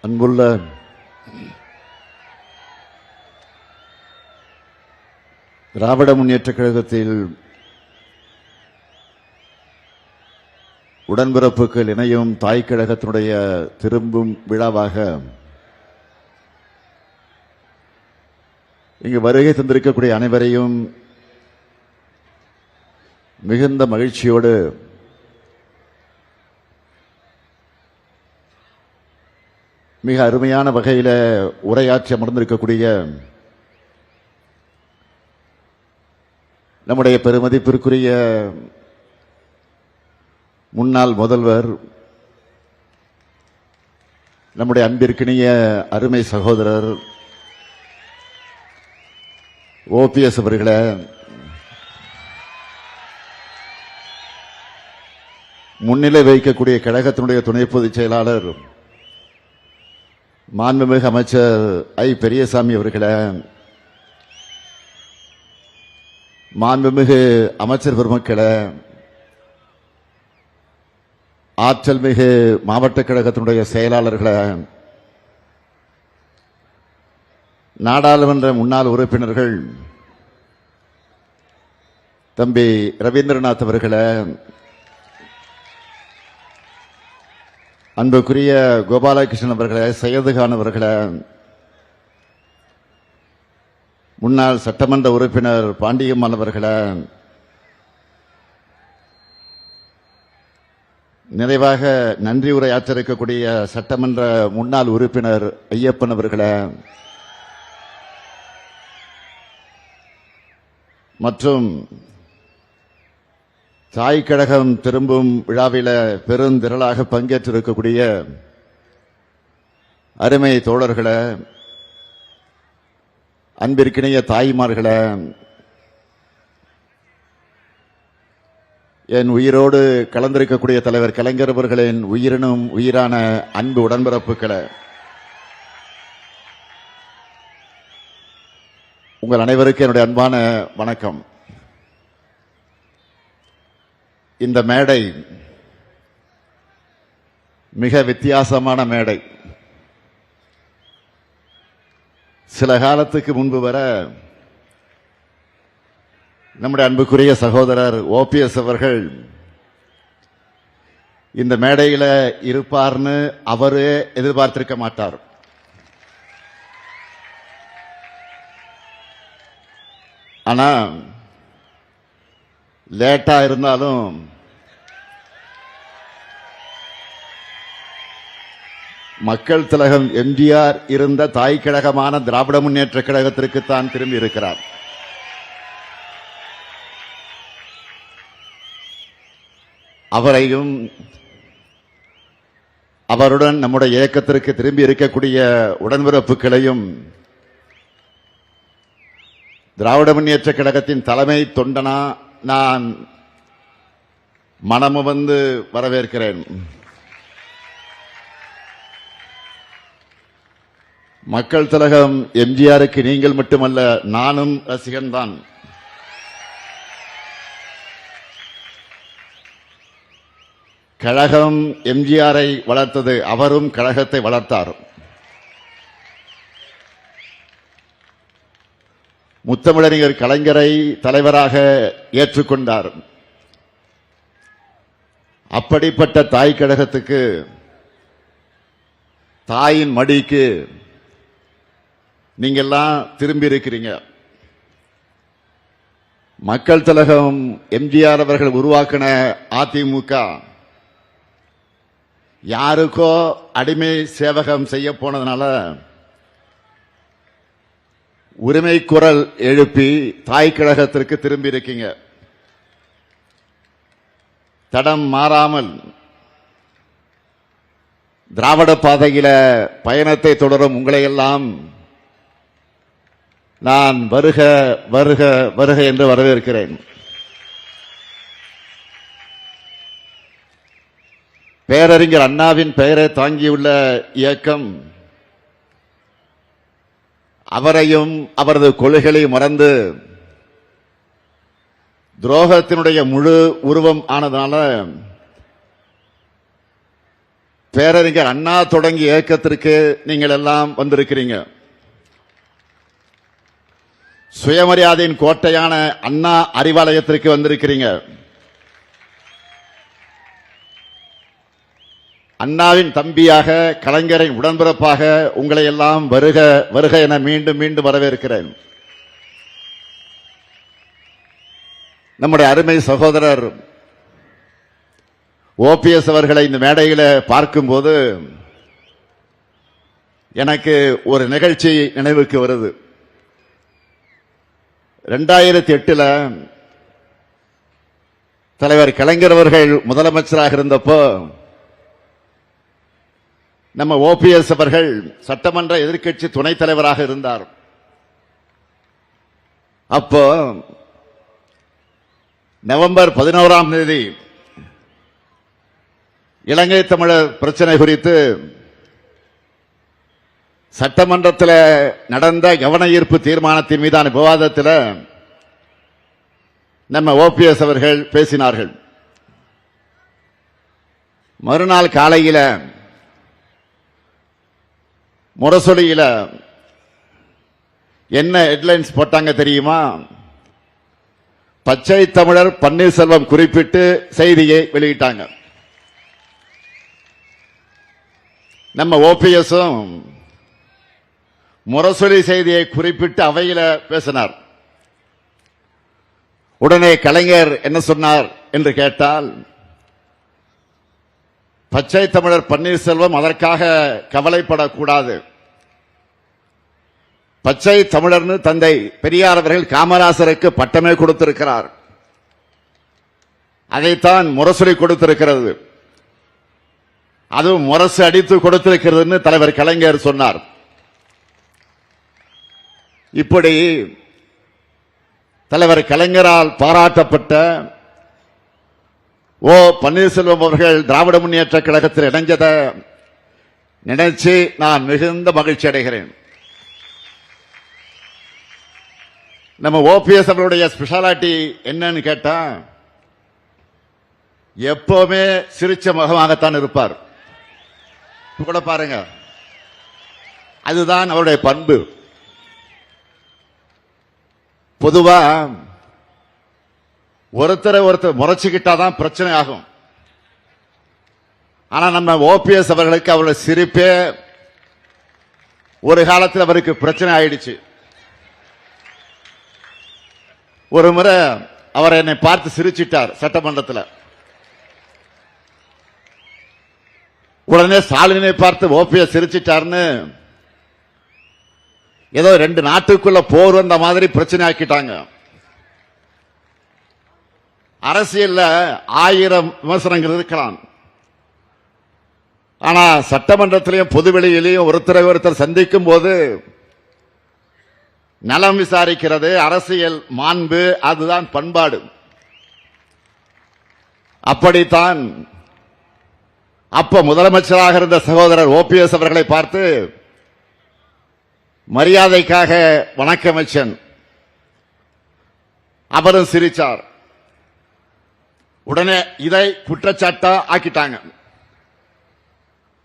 அன்புள்ள திராவிட முன்னேற்ற கழகத்தில் உடன்பிறப்புகள் இணையும் தாய் கழகத்தினுடைய திரும்பும் விழாவாக இங்கு வருகை தந்திருக்கக்கூடிய அனைவரையும் மிகுந்த மகிழ்ச்சியோடு மிக அருமையான வகையில் உரையாற்றி அமர்ந்திருக்கக்கூடிய நம்முடைய பெருமதிப்பிற்குரிய முன்னாள் முதல்வர், நம்முடைய அன்பிற்கினிய அருமை சகோதரர் ஓபிஎஸ் அவர்களே, முன்னிலை வைக்கக்கூடிய கழகத்தினுடைய துணை பொதுச் செயலாளர் மாண்புமிகு அமைச்சர் ஐ பெரியசாமி அவர்களே, மாண்புமிகு அமைச்சர் பெருமக்களே, ஆற்றல் மிகு மாவட்ட கழகத்தினுடைய செயலாளர்களே, நாடாளுமன்ற முன்னாள் உறுப்பினர்கள் தம்பி ரவீந்திரநாத் அவர்களே, அன்புக்குரிய கோபாலகிருஷ்ணன் அவர்களே, சையதுகான் அவர்களே, முன்னாள் சட்டமன்ற உறுப்பினர் பாண்டியம்மாள் அவர்களே, நிறைவாக நன்றி உரையாற்ற இருக்கக்கூடிய சட்டமன்ற முன்னாள் உறுப்பினர் ஐயப்பன் அவர்களே, மற்றும் தாய் கழகம் திரும்பும் விழாவில பெருந்திரளாக பங்கேற்றிருக்கக்கூடிய அருமை தோழர்களே, அன்பிற்கினிய தாய்மார்களே, என் உயிரோடு கலந்திருக்கக்கூடிய தலைவர் கலைஞர் அவர்களின் உயிரினும் உயிரான அன்பு உடன்பிறப்புகளே, உங்கள் அனைவருக்கும் என்னுடைய அன்பான வணக்கம். இந்த மேடை மிக வித்தியாசமான மேடை. சில காலத்துக்கு முன்பு வர நம்முடைய அன்புக்குரிய சகோதரர் ஓபிஎஸ் அவர்கள் இந்த மேடையில இருப்பார்னு அவரே எதிர்பார்த்திருக்க மாட்டார். ஆனா லேட்டா இருந்தாலும் மக்கள் திலகம் எம்ஜிஆர் இருந்த தாய் கழகமான திராவிட முன்னேற்ற கழகத்திற்கு தான் திரும்பி இருக்கிறார். அவரையும் அவருடன் நம்முடைய இயக்கத்திற்கு திரும்பி இருக்கக்கூடிய உடன்பிறப்புகளையும் திராவிட முன்னேற்ற கழகத்தின் தலைமை தொண்டனா நான் மனமு வந்து வரவேற்கிறேன். மக்கள் திலகம் எம்ஜிஆருக்கு நீங்கள் மட்டுமல்ல, நானும் ரசிகன் தான். கழகம் எம்ஜிஆரை வளர்த்தது, அவரும் கழகத்தை வளர்த்தார். முத்தமிழறிஞர் கலைஞரை தலைவராக ஏற்றுக்கொண்டார். அப்படிப்பட்ட தாய் கழகத்துக்கு, தாயின் மடிக்கு நீங்கெல்லாம் திரும்பி இருக்கிறீங்க. மக்கள் திலகம் எம்ஜிஆர் அவர்கள் உருவாக்கின அதிமுக யாருக்கோ அடிமை சேவகம் செய்ய போனதுனால உரிமை குரல் எழுப்பி தாய் கழகத்திற்கு திரும்பி இருக்கீங்க. தடம் மாறாமல் திராவிட பாதையில பயணத்தை தொடரும் உங்களை எல்லாம் நான் வருக வருக வருக என்று வரவேற்கிறேன். பேரறிஞர் அண்ணாவின் பெயரை தாங்கியுள்ள இயக்கம் அவரையும் அவரது கொள்கைகளை மறந்து துரோகத்தினுடைய முழு உருவம் ஆனதால பேரறிஞர் அண்ணா தொடங்கிய இயக்கத்திற்கு நீங்கள் எல்லாம் வந்திருக்கிறீங்க. சுயமரியாதையின் கோட்டையான அண்ணா அறிவாலயத்திற்கு வந்திருக்கிறீங்க. அண்ணாவின் தம்பியாக, கலைஞரின் உடன்பிறப்பாக உங்களை எல்லாம் வருக வருக என மீண்டும் மீண்டும் வரவேற்கிறேன். நம்முடைய அருமை சகோதரர் ஓபிஎஸ் அவர்களை இந்த மேடையில் பார்க்கும்போது எனக்கு ஒரு நிகழ்ச்சி நினைவுக்கு வருது. 2008 தலைவர் கலைஞர் அவர்கள் முதலமைச்சராக இருந்தப்போ நம்ம ஓபிஎஸ் அவர்கள் சட்டமன்ற எதிர்க்கட்சி துணைத் தலைவராக இருந்தார். அப்போ நவம்பர் 11ஆம் தேதி இலங்கை தமிழர் பிரச்சனை குறித்து சட்டமன்றத்தில் நடந்த கவன ஈர்ப்பு தீர்மானத்தின் மீதான விவாதத்தில் நம்ம ஓபிஎஸ் அவர்கள் பேசினார்கள். மறுநாள் காலையில் முரசொலியில என்ன ஹெட்லைன்ஸ் போட்டாங்க தெரியுமா? பச்சை தமிழர் பன்னீர்செல்வம் குறிப்பிட்டு செய்தியை வெளியிட்டாங்க. நம்ம ஓபிஎஸும் முரசொலி செய்தியை குறிப்பிட்டு அவையில பேசினார். உடனே கலைஞர் என்ன சொன்னார் என்று கேட்டால், பச்சை தமிழர் பன்னீர்செல்வம் அதற்காக கவலைப்படக்கூடாது. பச்சை தமிழர்னு தந்தை பெரியார் அவர்கள் காமராசருக்கு பட்டமே கொடுத்திருக்கிறார். அதைத்தான் முரசொலி கொடுத்திருக்கிறது. அதுவும் முரசு அடித்து கொடுத்திருக்கிறது தலைவர் கலைஞர் சொன்னார். இப்படி தலைவர் கலைஞரால் பாராட்டப்பட்ட ஓ பன்னீர்செல்வம் அவர்கள் திராவிட முன்னேற்ற கழகத்தில் இணைஞ்சதை நினைச்சு நான் மிகுந்த மகிழ்ச்சி அடைகிறேன். நம்ம ஓபிஎஸ் அவர்களுடைய ஸ்பெஷாலிட்டி என்னன்னு கேட்டா, எப்பவுமே சிரிச்ச முகமாகத்தான் இருப்பார். கூட பாருங்க, அதுதான் அவருடைய பண்பு. பொதுவா ஒருத்தரை ஒருத்தர் முறைச்சுக்கிட்டாதான் பிரச்சனை ஆகும். ஆனா நம்ம ஓபிஎஸ் அவர்களுக்கு அவருடைய சிரிப்பே ஒரு காலத்தில் அவருக்கு பிரச்சனை ஆயிடுச்சு. ஒரு முறை அவர் என்னை பார்த்து சிரிச்சிட்டார் சட்டமன்றத்தில். உடனே ஸ்டாலினை பார்த்து ஓபிஎஸ் சிரிச்சிட்டார்னு ஏதோ 2 நாட்டுக்குள்ள போர் வந்த மாதிரி பிரச்சனை ஆக்கிட்டாங்க. அரசியல்ல 1000 விமர்சனங்கள் இருக்கலாம். ஆனா சட்டமன்றத்திலையும் பொதுவெளியிலையும் ஒருத்தரை ஒருத்தர் சந்திக்கும் போது நலம் விசாரிக்கிறது அரசியல் மாண்பு, அதுதான் பண்பாடு. அப்படித்தான் அப்ப முதலமைச்சராக இருந்த சகோதரர் ஓபிஎஸ் அவர்களை பார்த்து மரியாதைக்காக வணக்கம் வச்சன். அவரும் சிரிச்சார். உடனே இதை குற்றச்சாட்டா ஆக்கிட்டாங்க.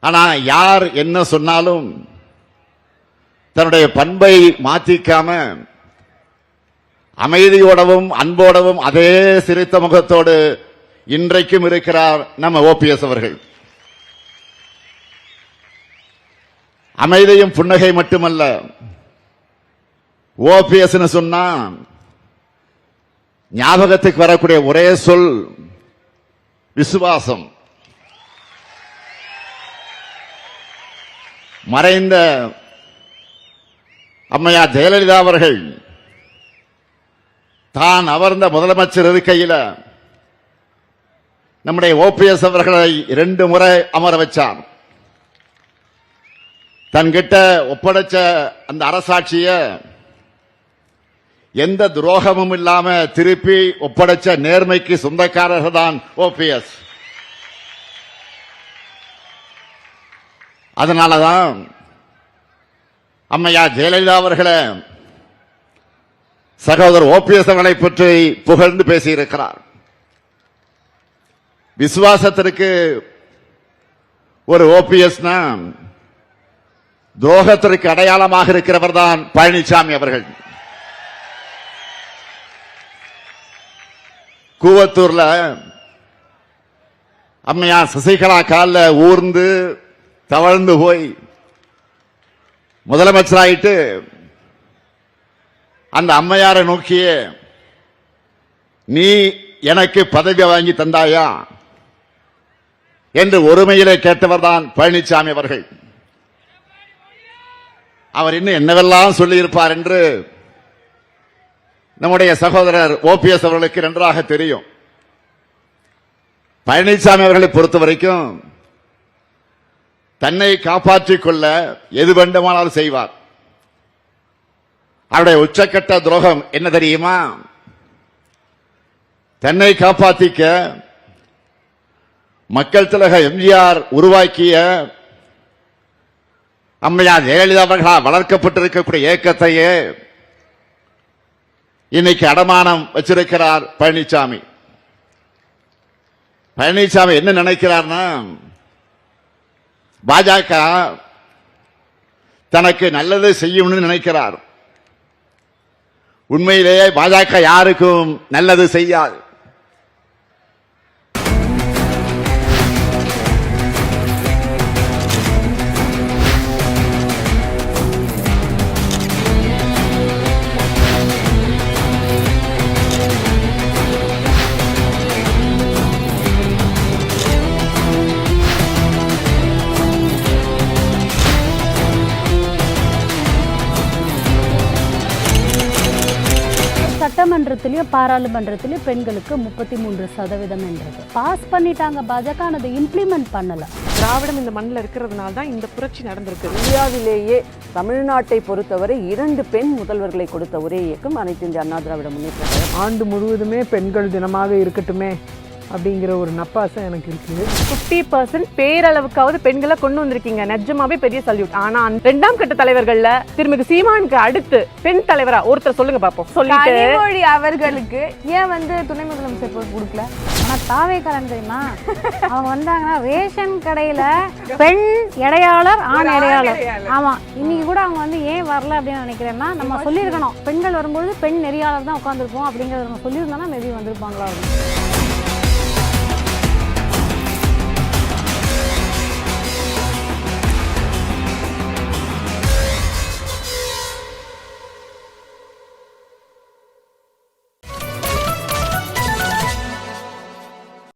ஆனா யார் என்ன சொன்னாலும் தன்னுடைய பண்பை மாற்றிக்காம அமைதியோடவும் அன்போடவும் அதே சிரித்த முகத்தோடு இன்றைக்கும் இருக்கிறார் நம்ம ஓபிஎஸ் அவர்கள். அமைதியும் புன்னகை மட்டுமல்ல, ஓபிஎஸ் சொன்னா ஞாபகத்துக்கு வரக்கூடிய ஒரே சொல் விசுவாசம். மறைந்த அம்மையார் ஜெயலலிதா அவர்கள் தான் அமர்ந்த முதலமைச்சர் இருக்கையில் நம்முடைய ஓபிஎஸ் அவர்களை 2 முறை அமர வச்சார். தன்கிட்ட ஒப்படைச்ச அந்த அரசாட்சிய எந்த துரோகமும் இல்லாம திருப்பி ஒப்படைச்ச நேர்மைக்கு சொந்தக்காரர்கள் தான் ஓபிஎஸ். அதனாலதான் அம்மையா ஜெயலலிதா அவர்களை சகோதரர் ஓபிஎஸ் அவர்களை பற்றி புகழ்ந்து பேசியிருக்கிறார். விசுவாசத்திற்கு ஒரு ஓபிஎஸ்னா துரோகத்திற்கு அடையாளமாக இருக்கிறவர் தான் பழனிசாமி அவர்கள். கூவத்தூர்ல அம்மையா சசிகலா காலில் ஊர்ந்து தவழ்ந்து போய் முதலமைச்சராயிட்டு அந்த அம்மையாரை நோக்கிய நீ எனக்கு பதவி வாங்கி தந்தாயா என்று ஒருமையிலே கேட்டவர் தான் பழனிசாமி அவர்கள். அவர் இன்னும் என்னவெல்லாம் சொல்லியிருப்பார் என்று நம்முடைய சகோதரர் ஓபிஎஸ் அவர்களுக்கு நன்றாக தெரியும். பழனிசாமி அவர்களை பொறுத்த வரைக்கும் தன்னை காப்பாற்றிக் கொள்ள எது வேண்டுமானாலும் செய்வார். அவருடைய உச்சக்கட்ட துரோகம் என்ன தெரியுமா? தன்னை காப்பாற்றிக்க மக்கள் திலக எம்ஜிஆர் உருவாக்கிய அம்மையார் ஜெயலலிதா அவர்களால் வளர்க்கப்பட்டிருக்கக்கூடிய இயக்கத்தையே இன்னைக்கு அடமானம் வச்சிருக்கிறார் பழனிசாமி. பழனிசாமி என்ன நினைக்கிறார்னா, பாஜக தனக்கு நல்லது செய்யும்னு நினைக்கிறார். உண்மையிலேயே பாஜக யாருக்கும் நல்லது செய்யாது. சட்டமன்றத்திலயும் பாராளுமன்றத்திலயும் பெண்களுக்கு 33% என்றது பாஸ் பண்ணிட்டாங்க. பாஜக அதை இம்ப்ளிமெண்ட் பண்ணல. திராவிடம் இந்த மண்ணில் இருக்கிறதுனால தான் இந்த புரட்சி நடந்திருக்கு. இந்தியாவிலேயே தமிழ்நாட்டை பொறுத்தவரை 2 பெண் முதல்வர்களை கொடுத்த ஒரே இயக்கம் அனைத்து இந்திய அண்ணா திராவிட முன்னேற்ற கழகம். ஆண்டு முழுவதுமே பெண்கள் தினமாக இருக்கட்டுமே அப்படிங்கிற ஒரு நப்பாசை எனக்கு இருக்குது. 50% பேரளவுக்காவது பெண்களை கொண்டு வந்திருக்கீங்க, நிஜமாவே பெரிய சல்யூட். ஆனா 2ஆம் கட்ட தலைவர்கள்ல திருமிகு சீமானுக்கு அடுத்து பெண் தலைவரா ஒருத்தர் சொல்லுங்க பாப்போம். கனிமொழி அவர்களுக்கு ஏன் துணை முதலமைச்சர் பொறுப்பு கொடுக்கல? ஆனா தாவேக்காரன் தெரியுமா, அவங்க வந்தாங்கன்னா ரேஷன் கடையில பெண் இடையாளர் ஆண் இடையாளர். ஆமா, இன்னைக்கு கூட அவங்க ஏன் வரல அப்படின்னு நினைக்கிறேன்னா, நம்ம சொல்லியிருக்கணும் பெண்கள் வரும்போது பெண் நெறியாளர் தான் உட்காந்துருப்போம் அப்படிங்கறத நம்ம சொல்லியிருந்தோம்னா மேபி வந்திருப்பாங்களா.